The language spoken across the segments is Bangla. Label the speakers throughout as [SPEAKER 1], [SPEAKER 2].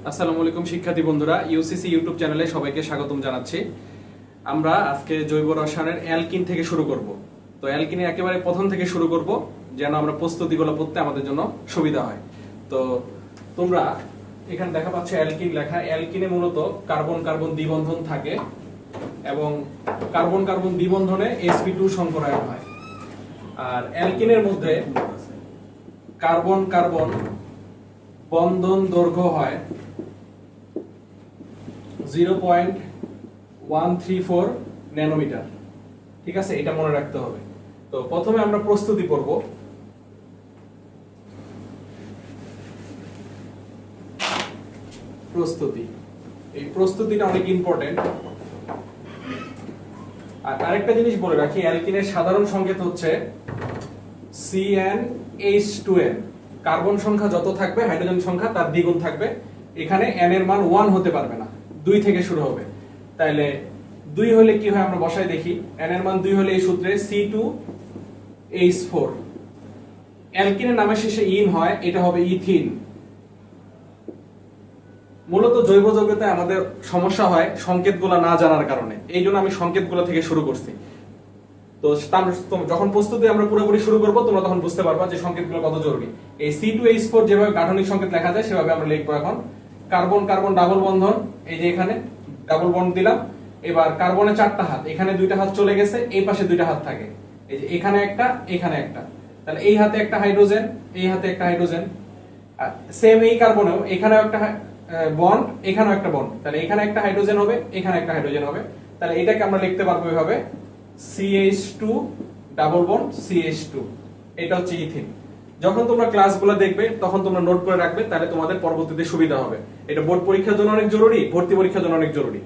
[SPEAKER 1] আসসালামু আলাইকুম শিক্ষার্থী বন্ধুরা, ইউসিসি ইউটিউব চ্যানেলে সবাইকে স্বাগতম জানাচ্ছি। আমরা আজকে জৈব রসায়নের অ্যালকিন থেকে শুরু করব। তো অ্যালকিনে একেবারে প্রথম থেকে শুরু করব, যেন আমরা প্রস্তুতিগুলো পড়তে আমাদের জন্য সুবিধা হয়। তো তোমরা এখানে দেখা পাচ্ছ অ্যালকিন লেখা। অ্যালকিনে মূলত কার্বন কার্বন দ্বিবন্ধন থাকে এবং কার্বন কার্বন দ্বিবন্ধনে sp2 সংকরায়ন হয়। আর অ্যালকিনের মধ্যে কার্বন কার্বন বন্ধন দৈর্ঘ্য হয় 0.134 ন্যানোমিটার। ঠিক আছে, এটা মনে রাখতে হবে। তো প্রথমে আমরা প্রস্তুতি পড়ব। প্রস্তুতি, এই প্রস্তুতিটা অনেক ইম্পর্টেন্ট। আর আরেকটা জিনিস বলে রাখি, অ্যালকিনের সাধারণ সংকেত হচ্ছে CnH2n। কার্বন সংখ্যা যত থাকবে হাইড্রোজেন সংখ্যা তার দ্বিগুণ থাকবে। এখানে n এর মান 1 হতে পারবে না, 2 থেকে শুরু হবে। তাইলে 2 হলে কি হয় আমরা বসাই দেখি। n এর মান 2 হলে এই সূত্রে C2H4। অ্যালকিনের নামের শেষে ইন হয়, এটা হবে ইথিন। মূলত জৈব যৌগতায় আমাদের সমস্যা হয় সংকেতগুলো না জানার কারণে, এই জন্য আমি সংকেতগুলো থেকে শুরু করছি। তো যখন প্রস্তুতি আমরা পুরোপুরি শুরু করব, তোমরা তখন বুঝতে পারবা যে সংকেতগুলো কত জরুরি। এই C2H4 যেভাবে গাঠনিক সংকেত লেখা যায় সেভাবে আমরা লিখবো। এখন কার্বন কার্বন ডাবল বন্ধন, এই যে এখানে ডাবল বন্ড দিলাম। এবার কার্বনে 4টা হাত, এখানে 2টা হাত চলে গেছে, এই পাশে 2টা হাত থাকে। এই যে এখানে একটা, এখানে একটা, তাহলে এই হাতে একটা হাইড্রোজেন, এই হাতে একটা হাইড্রোজেন। আর সেম এই কার্বনেও এখানেও একটা বন্ড, এখানেও একটা বন্ড, তাহলে এখানে একটা হাইড্রোজেন হবে, এখানে একটা হাইড্রোজেন হবে। তাহলে এটাকে আমরা লিখতে পারবো এভাবে CH2 ডাবল বন্ড CH2। এটা হচ্ছে ইথিন। যখন তোমরা ক্লাসগুলো দেখবে তখন তোমরা নোট করে রাখবে, তাহলে তোমাদের পরবর্তীতে সুবিধা হবে। এটা বোর্ড পরীক্ষার জন্য অনেক জরুরি, ভর্তি পরীক্ষার জন্য অনেক জরুরি।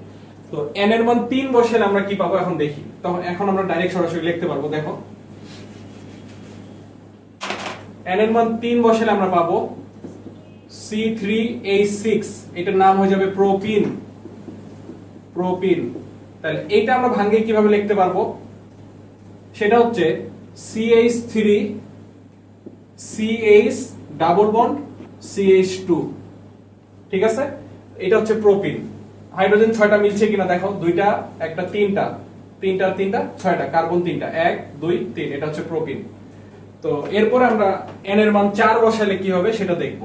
[SPEAKER 1] তো n এর মান 3 বসালে আমরা কি পাবো এখন দেখি। তখন এখন আমরা ডাইরেক্ট সরাসরি লিখতে পারবো। দেখো n এর মান 3 বসালে আমরা পাবো C3H6। এটার নাম হয়ে যাবে প্রোপিন। প্রোপিন। তাহলে এইটা আমরা ভাঙিয়ে কিভাবে লিখতে পারবো, সেটা হচ্ছে CH3 CH double bond CH2। ঠিক আছে, এটা হচ্ছে প্রোপিন। হাইড্রোজেন 6টা মিলছে কিনা দেখো, 2টা, একটা, 3টা, 3টা 3টা 6টা, কার্বন 3টা, 1 2 3, এটা হচ্ছে প্রোপিন। তো এরপরে আমরা n এর মান 4 বসালে কি হবে সেটা দেখব।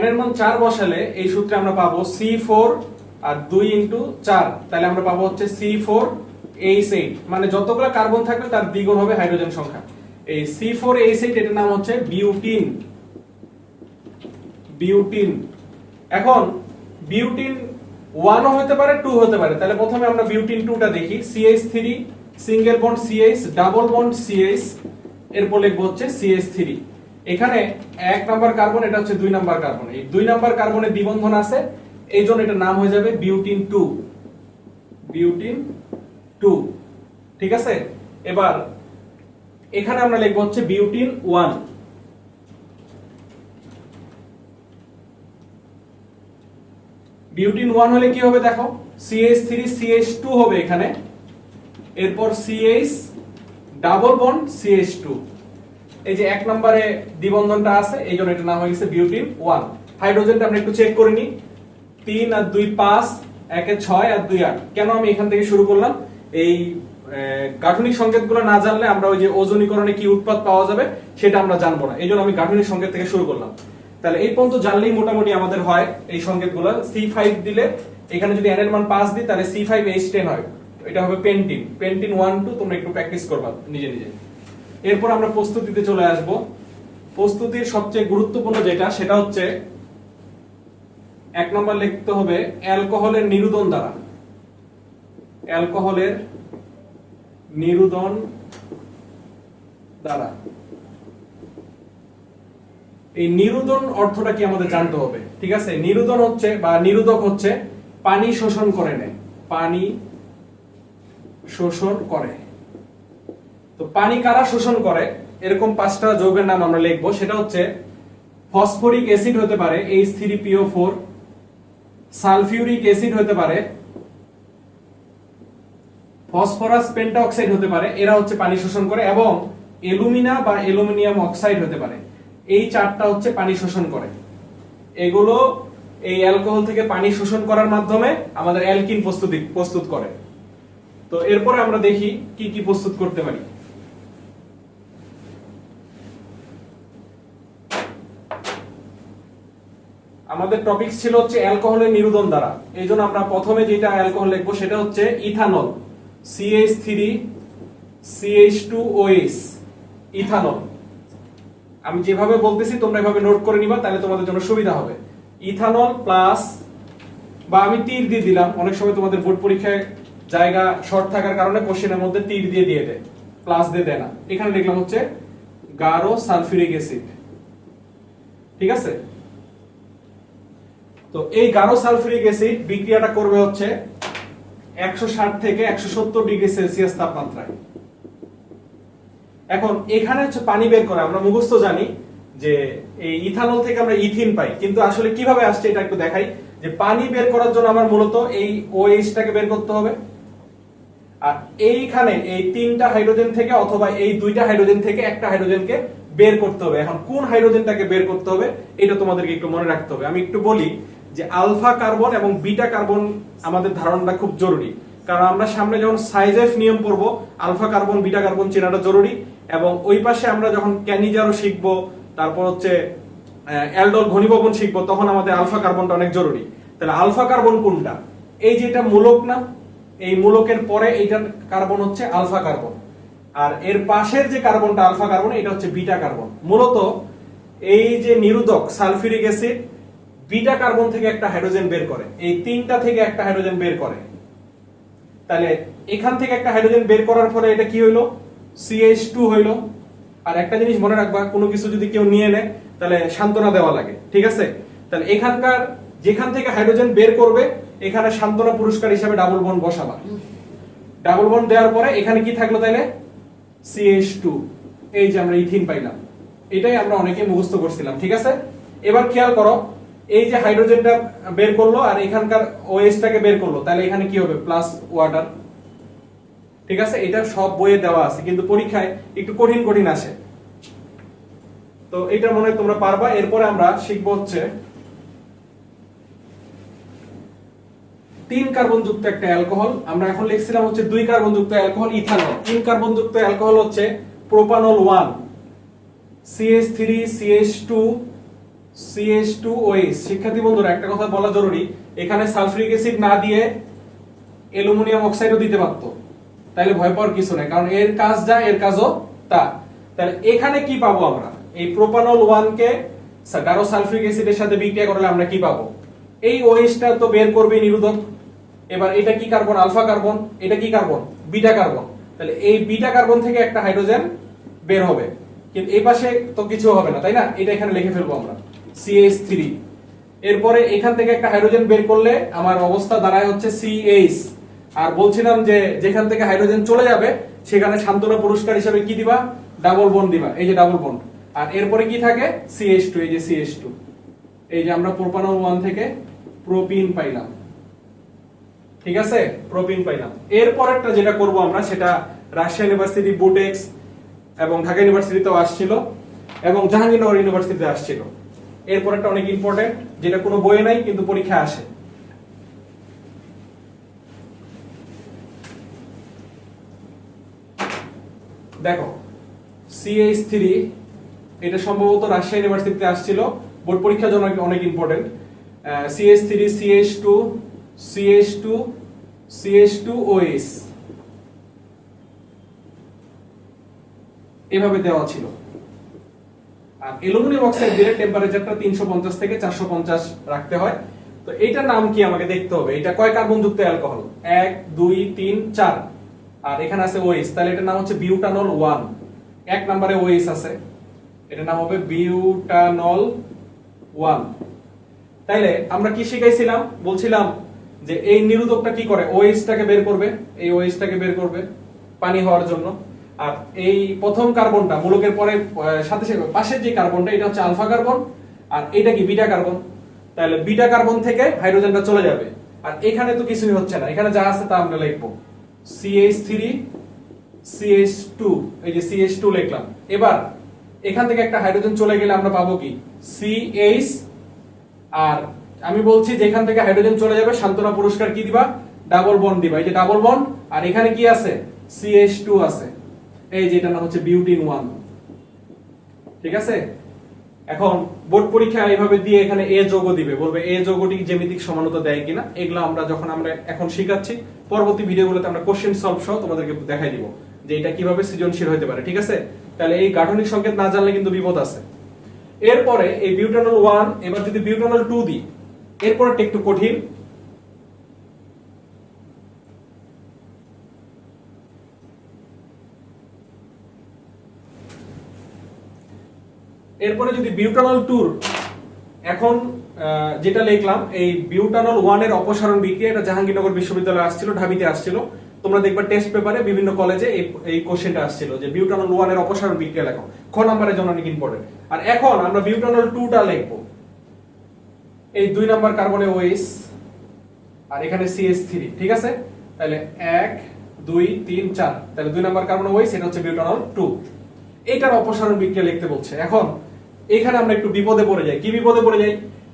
[SPEAKER 1] n এর মান 4 বসালে এই সূত্রে আমরা পাবো C4 আর 2 ইনটু 4, তাহলে আমরা পাবো হচ্ছে C4H8। মানে যতগুলো কার্বন থাকবে তার দ্বিগুণ হবে হাইড্রোজেন সংখ্যা। এই C4H8 এটার নাম হচ্ছে বিউটিন। বিউটিন। এখন বিউটিন 1 ও হতে পারে, 2 হতে পারে। তাহলে প্রথমে আমরা বিউটিন 2টা দেখি। CH3 single bond CH double bond CH, এরপর লিখবো হচ্ছে CH3। এখানে 1 নাম্বার কার্বন, এটা হচ্ছে 2 নাম্বার কার্বন। এই 2 নাম্বার কার্বনে দ্বিবন্ধন আছে, এই জন্য এটার নাম হয়ে যাবে বিউটিন 2। বিউটিন 2। ঠিক আছে, এবার এখানে আমরা লিখবো হচ্ছে বিউটিন 1। বিউটিন 1 হলে কি হবে দেখো, CH3 CH2 হবে এখানে, এরপর CH ডাবল বন্ড CH2। এই যে 1 নম্বরে দ্বিবন্ধনটা আছে, এই জন্য এটার নাম হয়ে গেছে বিউটিন 1। হাইড্রোজেনটা আমরা একটু চেক করে নিই। 3 আর 2 5, 1 এ 6 আর 2 8। কেন আমি এখান থেকে শুরু করলাম, এই গাঠনিক সংকেতগুলো না জানলে আমরা ওই যে ওজনীকরণে কি উৎপাদ পাওয়া যাবে সেটা আমরা জানবো না, এই জন্য আমি গাঠনিক সংকেত থেকে শুরু করলাম। তাহলে এই পর্যন্ত জানলেই মোটামুটি আমাদের হয় এই সংকেতগুলো। C5 দিলে, এখানে যদি n এর মান 5 দিই তাহলে C5H10 হয়, এটা হবে পেন্টিন। পেন্টিন 1 2 তোমরা একটু প্র্যাকটিস করবা নিজে নিজে। এরপর আমরা প্রস্তুতিতে চলে আসব। প্রস্তুতির সবচেয়ে গুরুত্বপূর্ণ যেটা, সেটা হচ্ছে 1 নম্বর লিখতে হবে অ্যালকোহলের নিরুদন দ্বারা। অ্যালকোহলের নিরুদন দ্বারা। এই নিরুদন অর্থটা কি আমাদের জানতে হবে। ঠিক আছে, নিরুদন হচ্ছে বা নিরোধক হচ্ছে পানি শোষণ করে নেয়। পানি শোষণ করে। তো পানি কারা শোষণ করে, এরকম 5টা যৌগের নাম আমরা লিখবো। সেটা হচ্ছে ফসফরিক অ্যাসিড হতে পারে H3PO4, সালফিউরিক অ্যাসিড হতে পারে, ফসফরাস পেন্টাঅক্সাইড হতে পারে। এরা হচ্ছে পানি শোষণ করে এবং অ্যালুমিনা বা অ্যালুমিনিয়াম অক্সাইড হতে পারে। এই চারটা হচ্ছে পানি শোষণ করে। এগুলো এই অ্যালকোহল থেকে পানি শোষণ করার মাধ্যমে আমাদের অ্যালকিন প্রস্তুত করে। তো এরপরে আমরা দেখি কি কি প্রস্তুত করতে পারি। আমাদের টপিক ছিল হচ্ছে অ্যালকোহলের নিরোধন দ্বারা। এই জন্য আমরা প্রথমে যেটা অ্যালকোহল লিখবো সেটা হচ্ছে ইথানল, CH3CH2OH, ইথানল। আমি যেভাবে বলতেছি তোমরা এভাবে নোট করে নিবা, তাহলে তোমাদের জন্য সুবিধা হবে। ইথানল প্লাস, বা আমি তীর দিয়ে দিলাম, অনেক সময় তোমাদের বোর্ড পরীক্ষায় জায়গা শর্ট থাকার কারণে কোশ্চেনের মধ্যে তীর দিয়ে দেয়, প্লাস দিয়ে দেয় না। এখানে লিখলাম হচ্ছে গাঢ় সালফিউরিক অ্যাসিড। ঠিক আছে, তো এই গাঢ় সালফিউরিক অ্যাসিড বিক্রিয়াটা করবে হচ্ছে 160 থেকে 170 ডিগ্রি সেলসিয়াস তাপমাত্রায়। এখন এখানে হচ্ছে পানি বের করে, আমরা মুখস্থ জানি যে এই ইথানল থেকে আমরা ইথিন পাই, কিন্তু আসলে কিভাবে আসছে এটা একটু দেখাই। যে পানি বের করার জন্য আমার মূলত এই OH টাকে বের করতে হবে, আর এইখানে এই 3টা হাইড্রোজেন থেকে অথবা এই 2টা হাইড্রোজেন থেকে একটা হাইড্রোজেনকে বের করতে হবে। এখন কোন হাইড্রোজেনটাকে বের করতে হবে এটা তোমাদেরকে একটু মনে রাখতে হবে। আমি একটু বলি যে আলফা কার্বন এবং বিটা কার্বন আমাদের ধারণাটা খুব জরুরি, কারণ আমরা সামনে যখন সাইজেফ নিয়ম পড়ব আলফা কার্বন বিটা কার্বন চেনাটা জরুরি। এবং ওই পাশে আমরা যখন ক্যানিজারও শিখবো, তারপর হচ্ছে অ্যালডোল ঘনীভবন শিখবো, তখন আমাদের আলফা কার্বনটা অনেক জরুরি। তাহলে আলফা কার্বন কোনটা? এই যেটা মূলক না, এই মূলকের পরে এইটার কার্বন হচ্ছে আলফা কার্বন, আর এর পাশের যে কার্বনটা আলফা কার্বন এটা হচ্ছে বিটা কার্বন। মূলত এই যে নিরোধক সালফিউরিক অ্যাসিড বিটা কার্বন থেকে একটা হাইড্রোজেন বের করে, এই 3টা থেকে একটা হাইড্রোজেন বের করে। তাহলে এখান থেকে একটা হাইড্রোজেন বের করার পরে এটা কি হইলো? CH2 হইলো। আর একটা জিনিস মনে রাখবা, কোনো কিছু যদি কেউ নিয়ে নেয় তাহলে সান্ত্বনা দেওয়া লাগে, ঠিক আছে? তাহলে এখানকার যেখান থেকে হাইড্রোজেন বের করবে এখানে সান্ত্বনা পুরস্কার হিসেবে ডাবল বন্ড বসাবা। ডাবল বন্ড দেওয়ার পরে এখানে কি থাকলো তাহলে? CH2। এই যে আমরা ইথিন পাইলাম, এটাই আমরা অনেকে মুখস্থ করছিলাম, ঠিক আছে? এবার খেয়াল করো, এই যে হাইড্রোজেনটা বের করলো আর এখানকার OH টাকে বের করলো, তাহলে এখানে কি হবে? Plus water. ঠিক আছে, এটা সব বইয়ে দেওয়া আছে, কিন্তু পরীক্ষায় একটু কঠিন কঠিন আসে। তো এটা মনে হয় তোমরা পারবা। এরপরে আমরা শিখবো হচ্ছে 3 কার্বন যুক্ত একটা অ্যালকোহল। আমরা এখন লিখছিলাম হচ্ছে 2 কার্বন যুক্ত অ্যালকোহল ইথানল। 3 কার্বন যুক্ত অ্যালকোহল হচ্ছে প্রোপানল 1, CH3CH2CH2OH। শিক্ষার্থী বন্ধুরা একটা কথা বলা জরুরি, এখানে সালফিউরিক অ্যাসিড না দিয়ে অ্যালুমিনিয়াম অক্সাইডও দিতে পারতো, তাহলে ভয় পাওয়ার কিছু নাই, কারণ এর কাজ যা এর কাজও তা। তাহলে এখানে কি পাবো আমরা? এই প্রোপানল 1 কে গাঢ় সালফিউরিক অ্যাসিডের সাথে বিক্রিয়া করলে আমরা কি পাবো? এই OH টা তো বের করবে নিরোধক। এবার এটা কি কার্বন? Alpha carbon. এটা কি কার্বন? Beta carbon. তাহলে এই বিটা কার্বন থেকে একটা হাইড্রোজেন বের হবে, কিন্তু এই পাশে তো কিছু হবে না, তাই না? এটা এখানে লিখে ফেলবো আমরা CH3। এরপরে এখান থেকে একটা হাইড্রোজেন বের করলে আমার অবস্থা দাঁড়ায় হচ্ছে CH। আর বলছিলাম যে যেখান থেকে হাইড্রোজেন চলে যাবে সেখানে সান্ত্বনা পুরস্কার হিসেবে কি দিবা? ডাবল বন্ড দিবা। এই যে ডাবল বন্ড। আর এরপরে কি থাকে? CH2। এই যে CH2, এই যে আমরা প্রোপানল 1 থেকে প্রোপিন পাইলাম, ঠিক আছে? প্রোপিন পাইলাম। এরপরেরটা যেটা করব আমরা, সেটা রাজশাহী ইউনিভার্সিটি বুটেক্স এবং ঢাকা ইউনিভার্সিটিতেও আসছিল এবং জাহাঙ্গীরনগর ইউনিভার্সিটিতে আসছিল। এরপরেরটা অনেক ইম্পর্টেন্ট, যেটা কোনো বইয়ে নাই কিন্তু পরীক্ষায় আসে। দেখো CH3, এটা সম্ভবত রাজশাহী ইউনিভার্সিটিতে আসছিল, বোর্ড পরীক্ষার জন্য অনেক ইম্পর্টেন্ট। CH3CH2CH2CH2OH এভাবে দেওয়া ছিল। আর অ্যালুমিনিয়াম অক্সাইড দিলে টেম্পারেচারটা 350 থেকে 450 রাখতে হয়। তো এইটার নাম কি আমাকে দেখতে হবে। এটা কয় কার্বন যুক্ত অ্যালকোহল? 1 2 3 4, আর এখানে আছে OH, তাহলে এটার নাম হচ্ছে বিউটানল 1। 1 নম্বরে OH আছে, এটার নাম হবে বিউটানল 1। তাইলে আমরা কি শিখাইছিলাম? বলছিলাম যে এই নিরোধকটা কি করে? OH টাকে বের করবে, এই OH টাকে বের করবে পানি হওয়ার জন্য। আর এই প্রথম কার্বনটা মূলকের পরে সাথে সাথে পাশের যে কার্বনটা এটা হচ্ছে আলফা কার্বন, আর এটা কি? Beta carbon. তাহলে বিটা কার্বন থেকে হাইড্রোজেনটা চলে যাবে, আর এখানে তো কিছুই হচ্ছে না, এখানে যা আছে তা আমরা লিখবো CH3 CH2, এই যে CH2 লিখলাম। এবার এখান থেকে একটা হাইড্রোজেন চলে গেলে আমরা পাবো কি CH, আর আমি বলছি যেখান থেকে হাইড্রোজেন চলে যাবে সান্ত্বনা পুরস্কার কি দিবা, ডাবল বন্ড দিবা। এই যে ডাবল বন্ড, আর এখানে কি আছে CH2 আছে, এই যে এটার নাম হচ্ছে বিউটিন 1। ঠিক আছে, এখন বোর্ড পরীক্ষা এইভাবে দিয়ে এখানে এ যৌগ দিবে, বলবে এ যৌগটি জ্যামিতিক সমানতা দেয় কিনা। এগুলো আমরা যখন আমরা এখন শিখাচ্ছি পরবর্তী ভিডিওগুলোতে আমরা কোশ্চেন সলভ সহ তোমাদেরকে দেখাই দিব যে এটা কিভাবে সৃজনশীল হতে পারে। ঠিক আছে, তাহলে এই গাঠনিক সংকেত না জানলে কিন্তু বিপদ আছে। এরপরে এই বিউটানল 1, এবার যদি বিউটানল 2 দিই, এরপরে একটু কঠিন। এরপরে যদি বিউটানল 2, এখন যেটা লিখলাম এই বিউটানল 1 এর অপসারণ বিক্রিয়া, এটা জাহাঙ্গীরনগর বিশ্ববিদ্যালয়ে আসছিল, ঢাবিতে আসছিল। তোমরা দেখবা টেস্ট পেপারে বিভিন্ন কলেজে এই কোশ্চেনটা আসছিল যে বিউটানল 1 এর অপসারণ বিক্রিয়া লেখো, খ নম্বরের জন্য অনেক ইম্পর্টেন্ট। আর এখন আমরা বিউটানল 2 টা লিখবো। এই 2 নাম্বার কার্বনে OH, আর এখানে CH3। ঠিক আছে, তাহলে 1 2 3 4, তাহলে 2 নাম্বার কার্বনে OH, এটা হচ্ছে বিউটানল 2। এইটার অপসারণ বিক্রিয়া লিখতে বলছে। এখন এখানে আমরা একটু বিপদে পড়ে যাই। কি বিপদে পড়ে যাই?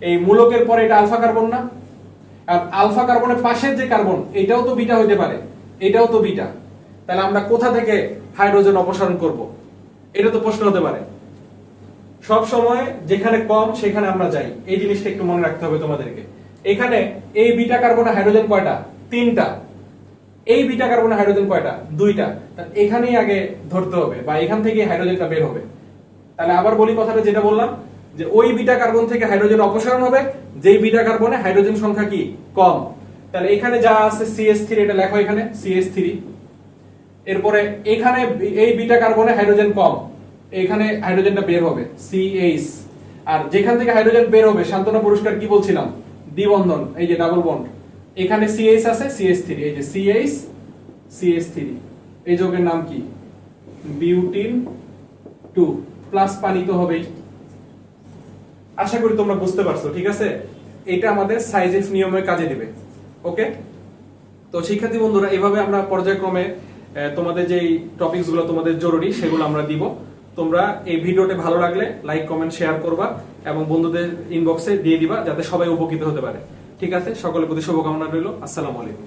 [SPEAKER 1] এই মূলকের পরে এটা আলফা কার্বন না, আর আলফা কার্বনের পাশের যে কার্বন এটাও তো বিটা হইতে পারে, এটাও তো বিটা। তাহলে আমরা কোথা থেকে হাইড্রোজেন অপসারণ করব, এটা তো প্রশ্ন হতে পারে। সব সময় যেখানে কম সেখানে আমরা যাই, এই জিনিসটা একটু মনে রাখতে হবে তোমাদেরকে। এখানে এই বিটা কার্বনে হাইড্রোজেন কয়টা? 3টা। এই বিটা কার্বনে হাইড্রোজেন কয়টা? 2টা। তাহলে এখানেই আগে ধরতে হবে, বা এখান থেকে হাইড্রোজেনটা বের হবে। তাহলে আবার বলি কথাটা যেটা বললাম, যে ওই বিটা কার্বন থেকে হাইড্রোজেন অপসারণ হবে যেই বিটা কার্বনে হাইড্রোজেন সংখ্যা কি কম। তাহলে এখানে যা আছে CH3, এটা লেখো এখানে CH3। এরপরে এখানে এই বিটা কার্বনে হাইড্রোজেন কম, এখানে হাইড্রোজেনটা বের হবে CH। আর যেখান থেকে হাইড্রোজেন বের হবে সান্ত্বনা পুরস্কার কি বলছিলাম, দ্বিবন্ধন, এই যে ডাবল বন্ড, এখানে CH আছে CH3, এই যে CH CH3, এই যৌগের নাম কি বিউটিন 2, প্লাস পানি তো হবেই। আশা করি তোমরা বুঝতে পারছো। ঠিক আছে, এটা আমাদের সাইজেস নিয়মের কাজে দিবে। ওকে, তো শিক্ষার্থী বন্ধুরা, এভাবে আমরা পর্যায়ক্রমে তোমাদের যে টপিকস গুলো তোমাদের জরুরি সেগুলো আমরা দিব। তোমরা এই ভিডিওটি ভালো লাগলে লাইক কমেন্ট শেয়ার করবা এবং বন্ধুদের ইনবক্সে দিয়ে দিবা যাতে সবাই উপকৃত হতে পারে। ঠিক আছে, সকলের প্রতি শুভকামনা রইল। আসসালামু আলাইকুম।